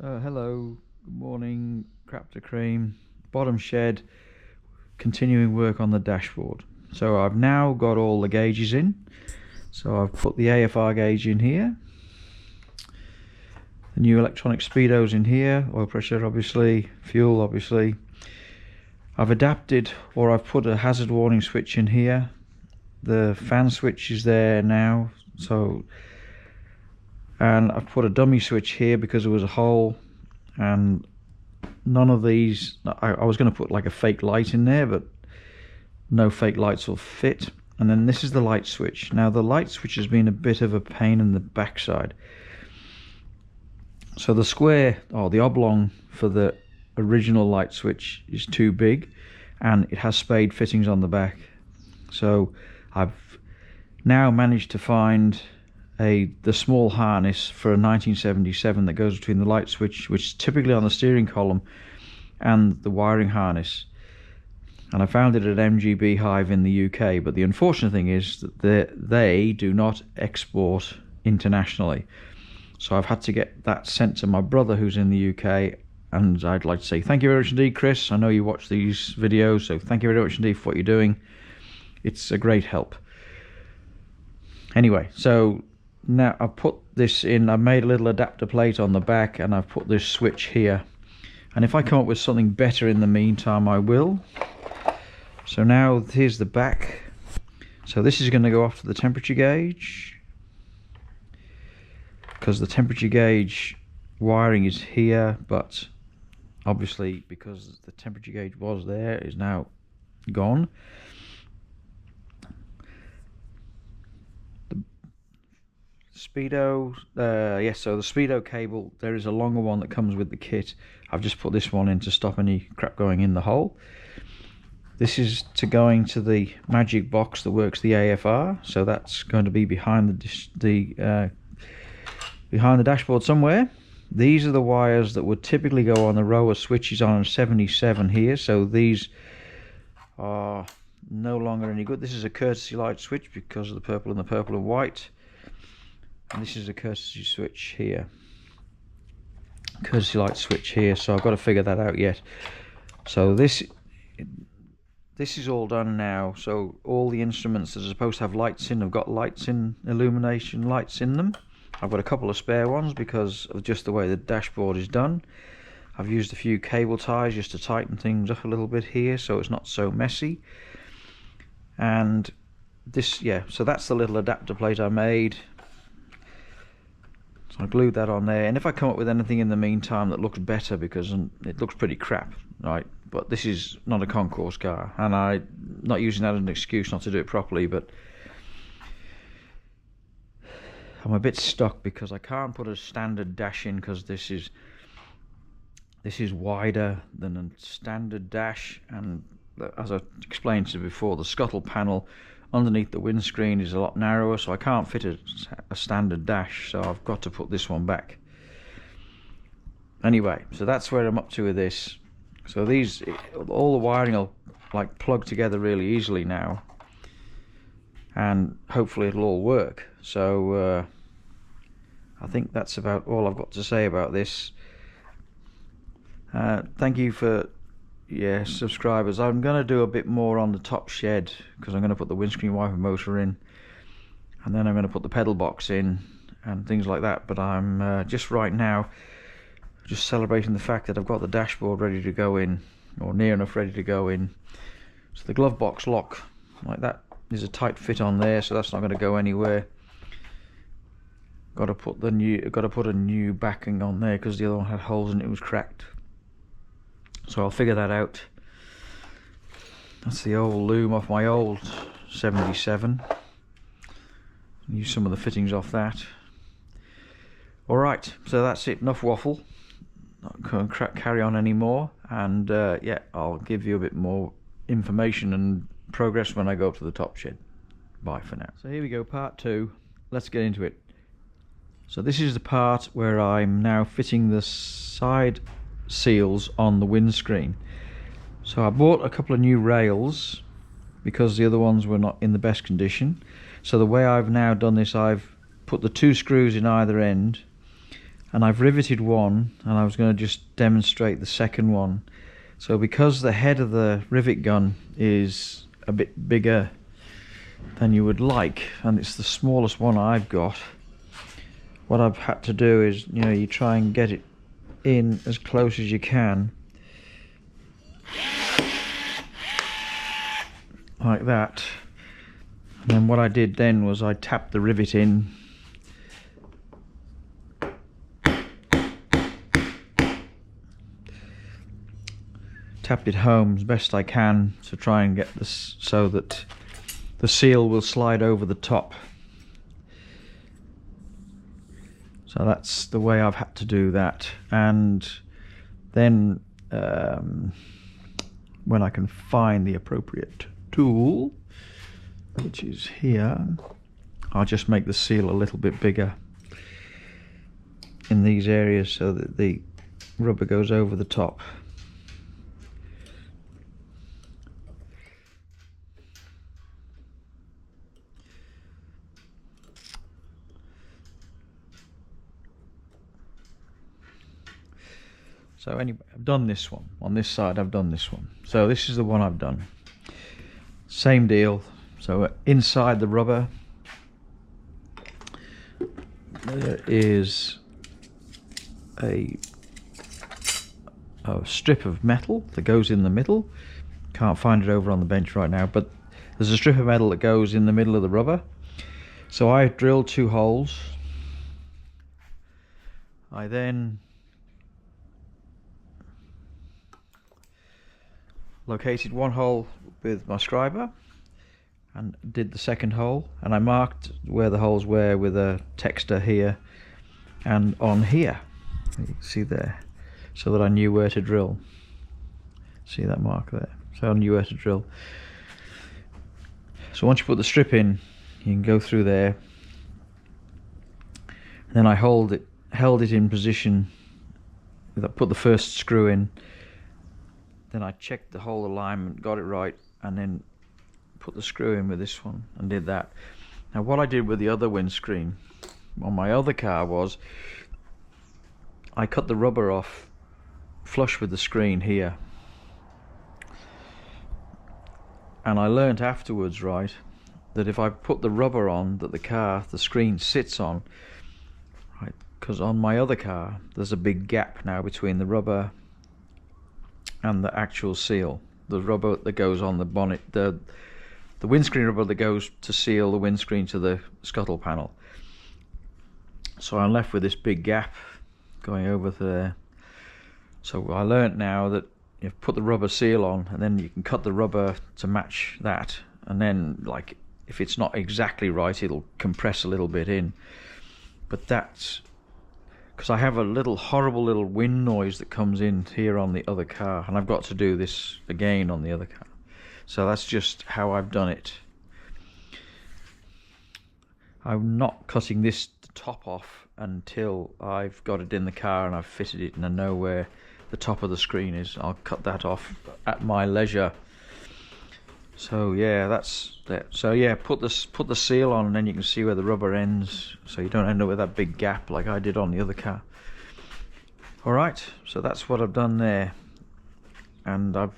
So hello, good morning, crap to cream, bottom shed, continuing work on the dashboard. So I've now got all the gauges in. So I've put the AFR gauge in here, the new electronic speedos in here, oil pressure obviously, fuel obviously. I've adapted, or I've put a hazard warning switch in here. The fan switch is there now, and I've put a dummy switch here because there was a hole, and none of these, I was going to put like a fake light in there, but no fake lights will fit. And then this is the light switch. Now the light switch has been a bit of a pain in the backside. So the square, or the oblong for the original light switch is too big, and it has spade fittings on the back. So I've now managed to find the small harness for a 1977 that goes between the light switch, which is typically on the steering column, and the wiring harness. And I found it at MGB Hive in the UK, but the unfortunate thing is that they do not export internationally. So I've had to get that sent to my brother who's in the UK, and I'd like to say thank you very much indeed, Chris. I know you watch these videos, so thank you very much indeed for what you're doing. It's a great help. Anyway, so now I've put this in. I've made a little adapter plate on the back, and I've put this switch here. And if I come up with something better in the meantime, I will. So now here's the back. So this is going to go off to the temperature gauge, because the temperature gauge wiring is here, but obviously because the temperature gauge was there, is now gone. Speedo, yes, so the speedo cable, there is a longer one that comes with the kit. I've just put this one in to stop any crap going in the hole. This is going to the magic box that works the AFR, so that's going to be behind the dashboard somewhere. These are the wires that would typically go on the row of switches on a 77 here, so these are no longer any good. This is a courtesy light switch because of the purple and white. And this is a courtesy switch here, courtesy light switch here, so I've got to figure that out yet. So this is all done now, so all the instruments that are supposed to have lights in have got lights in, illumination lights in them. I've got a couple of spare ones because of just the way the dashboard is done. I've used a few cable ties just to tighten things up a little bit here so it's not so messy. And this, yeah, so that's the little adapter plate I made. So I glued that on there, and if I come up with anything in the meantime that looks better, because it looks pretty crap, right? But this is not a concourse car, and I'm not using that as an excuse not to do it properly, but I'm a bit stuck because I can't put a standard dash in because this is wider than a standard dash, and as I explained to you before, the scuttle panel underneath the windscreen is a lot narrower, so I can't fit a standard dash, so I've got to put this one back. Anyway, so that's where I'm up to with this. So all the wiring will like plug together really easily now, and hopefully it'll all work. So I think that's about all I've got to say about this. Thank you for subscribers. I'm going to do a bit more on the top shed because I'm going to put the windscreen wiper motor in, and then I'm going to put the pedal box in and things like that. But I'm just right now just celebrating the fact that I've got the dashboard ready to go in, or near enough ready to go in. So the glove box lock like that is a tight fit on there, so that's not going to go anywhere. Got to put a new backing on there because the other one had holes and it was cracked. So I'll figure that out. That's the old loom off my old 77. Use some of the fittings off that. Alright, so that's it. Enough waffle. Not going to carry on anymore. And yeah, I'll give you a bit more information and progress when I go up to the top shed. Bye for now. So here we go, part 2. Let's get into it. So this is the part where I'm now fitting the side seals on the windscreen. So I bought a couple of new rails because the other ones were not in the best condition. So the way I've now done this, I've put the 2 screws in either end, and I've riveted one, and I was going to just demonstrate the second one. So because the head of the rivet gun is a bit bigger than you would like, and it's the smallest one I've got, what I've had to do is, you know, you try and get it in as close as you can, like that. And then what I did then was I tapped the rivet in, tapped it home as best I can to try and get this so that the seal will slide over the top. So that's the way I've had to do that. And then when I can find the appropriate tool, which is here, I'll just make the seal a little bit bigger in these areas so that the rubber goes over the top. So anyway, I've done this one. On this side I've done this one. So this is the one I've done. Same deal. So inside the rubber there is a strip of metal that goes in the middle. Can't find it over on the bench right now, but there's a strip of metal that goes in the middle of the rubber. So I drilled 2 holes. I then located one hole with my scriber and did the second hole, and I marked where the holes were with a texter here and on here, you can see there, so that I knew where to drill. See that mark there? So I knew where to drill. So once you put the strip in, you can go through there, and then I held it in position. I put the first screw in, then I checked the hole alignment, got it right, and then put the screw in with this one and did that. Now what I did with the other windscreen on my other car was I cut the rubber off flush with the screen here, and I learnt afterwards, right, that if I put the rubber on that the screen sits on, right, because on my other car there's a big gap now between the rubber and the actual seal, the rubber that goes on the bonnet, the windscreen rubber that goes to seal the windscreen to the scuttle panel. So I'm left with this big gap going over there. So I learnt now that you put the rubber seal on, and then you can cut the rubber to match that, and then, like, if it's not exactly right, it'll compress a little bit in. But that's because I have a horrible little wind noise that comes in here on the other car, and I've got to do this again on the other car. So that's just how I've done it. I'm not cutting this top off until I've got it in the car and I've fitted it and I know where the top of the screen is. I'll cut that off at my leisure. So yeah, that's that. So yeah, put the seal on, and then you can see where the rubber ends, so you don't end up with that big gap like I did on the other car. Alright, so that's what I've done there, and I've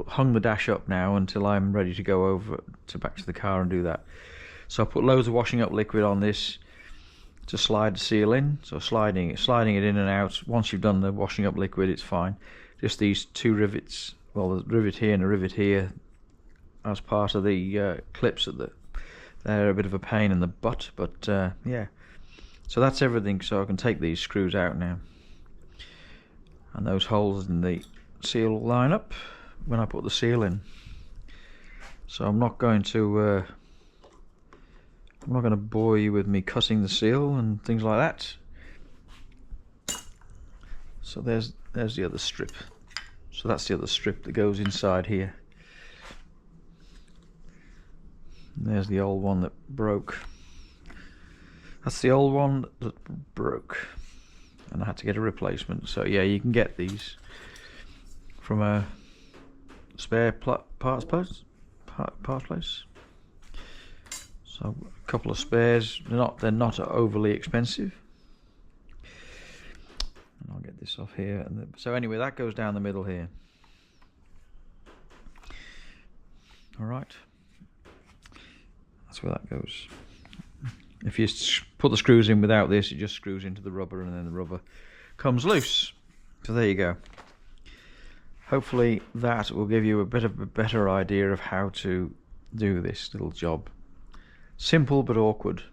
hung the dash up now until I'm ready to go over to back to the car and do that. So I put loads of washing up liquid on this to slide the seal in, so sliding it in and out. Once you've done the washing up liquid, it's fine. Just these 2 rivets, well, the rivet here and a rivet here, as part of the clips they're a bit of a pain in the butt, but yeah. So that's everything. So I can take these screws out now, and those holes in the seal line up when I put the seal in. So I'm not going to bore you with me cutting the seal and things like that. So there's the other strip. So that's the other strip that goes inside here. And there's the old one that broke. That's the old one that broke, and I had to get a replacement. So yeah, you can get these from a spare parts place. So a couple of spares. They're not overly expensive. this off here. And so anyway, that goes down the middle here. Alright, that's where that goes. If you put the screws in without this, it just screws into the rubber and then the rubber comes loose. So there you go. Hopefully that will give you a bit of a better idea of how to do this little job. Simple but awkward.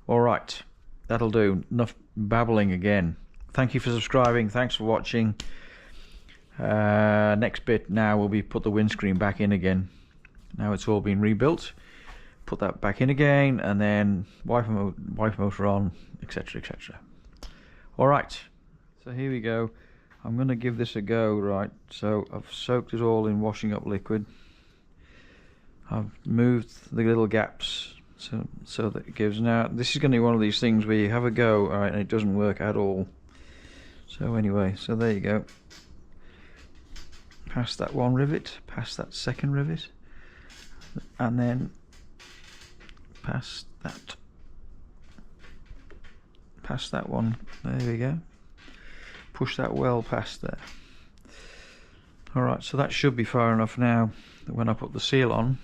Alright, that'll do. Enough babbling again. Thank you for subscribing. Thanks for watching. Next bit now will be put the windscreen back in again. Now it's all been rebuilt. Put that back in again, and then wiper motor on, etc, etc. Alright, so here we go. I'm going to give this a go. Right, so I've soaked it all in washing up liquid. I've moved the little gaps so that it gives. Now this is going to be one of these things where you have a go, alright, and it doesn't work at all. So anyway, so there you go. Past that one rivet, past that second rivet, and then past that one. There we go. Push that well past there. Alright, so that should be far enough now that when I put the seal on,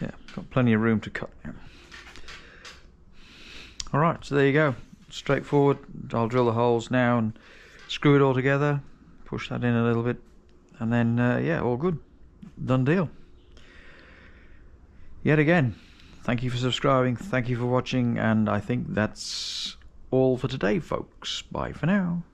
yeah, got plenty of room to cut now. Alright, so there you go. Straightforward. I'll drill the holes now and screw it all together. Push that in a little bit. And then, yeah, all good. Done deal. Yet again, thank you for subscribing. Thank you for watching. And I think that's all for today, folks. Bye for now.